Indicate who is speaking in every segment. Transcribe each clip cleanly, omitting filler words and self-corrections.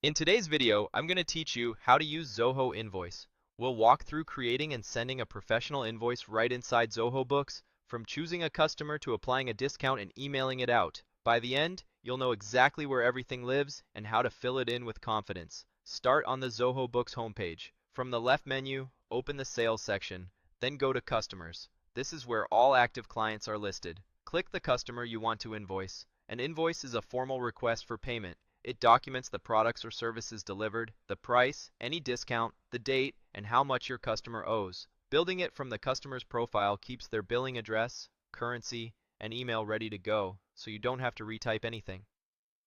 Speaker 1: In today's video, I'm going to teach you how to use Zoho Invoice. We'll walk through creating and sending a professional invoice right inside Zoho Books, from choosing a customer to applying a discount and emailing it out. By the end, you'll know exactly where everything lives and how to fill it in with confidence. Start on the Zoho Books homepage. From the left menu, open the Sales section, then go to Customers. This is where all active clients are listed. Click the customer you want to invoice. An invoice is a formal request for payment. It documents the products or services delivered, the price, any discount, the date, and how much your customer owes. Building it from the customer's profile keeps their billing address, currency, and email ready to go, so you don't have to retype anything.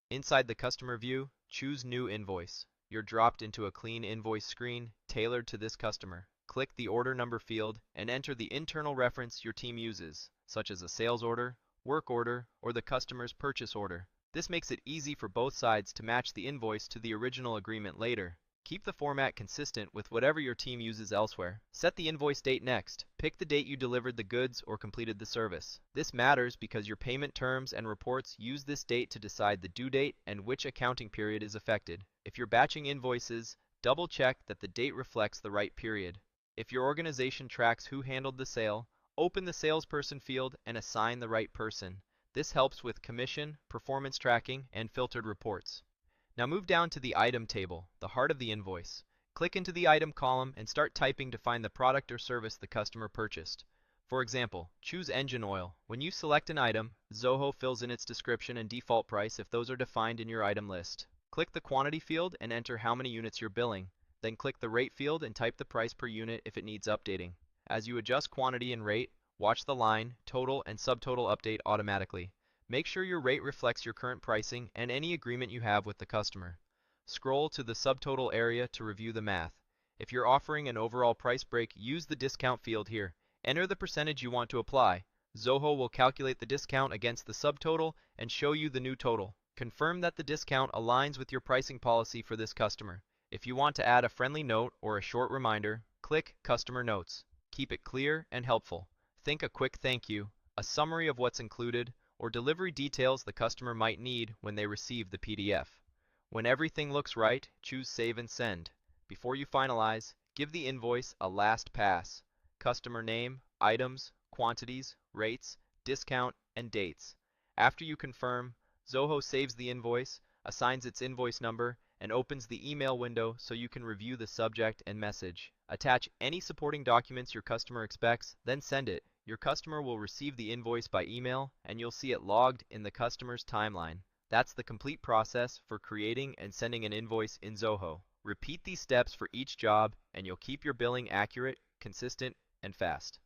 Speaker 1: Inside the customer view, choose New Invoice. You're dropped into a clean invoice screen tailored to this customer. Click the order number field and enter the internal reference your team uses, such as a sales order, work order, or the customer's purchase order. This makes it easy for both sides to match the invoice to the original agreement later. Keep the format consistent with whatever your team uses elsewhere. Set the invoice date next. Pick the date you delivered the goods or completed the service. This matters because your payment terms and reports use this date to decide the due date and which accounting period is affected. If you're batching invoices, double check that the date reflects the right period. If your organization tracks who handled the sale, open the salesperson field and assign the right person. This helps with commission, performance tracking, and filtered reports. Now move down to the item table, the heart of the invoice. Click into the item column and start typing to find the product or service the customer purchased. For example, choose engine oil. When you select an item, Zoho fills in its description and default price if those are defined in your item list. Click the quantity field and enter how many units you're billing. Then click the rate field and type the price per unit if it needs updating. As you adjust quantity and rate, watch the line, total, and subtotal update automatically. Make sure your rate reflects your current pricing and any agreement you have with the customer. Scroll to the subtotal area to review the math. If you're offering an overall price break, use the discount field here. Enter the percentage you want to apply. Zoho will calculate the discount against the subtotal and show you the new total. Confirm that the discount aligns with your pricing policy for this customer. If you want to add a friendly note or a short reminder, click Customer Notes. Keep it clear and helpful. Think a quick thank you, a summary of what's included, or delivery details the customer might need when they receive the PDF. When everything looks right, choose Save and Send. Before you finalize, give the invoice a last pass. Customer name, items, quantities, rates, discount, and dates. After you confirm, Zoho saves the invoice, assigns its invoice number, and opens the email window so you can review the subject and message. Attach any supporting documents your customer expects, then send it. Your customer will receive the invoice by email, and you'll see it logged in the customer's timeline. That's the complete process for creating and sending an invoice in Zoho. Repeat these steps for each job, and you'll keep your billing accurate, consistent, and fast.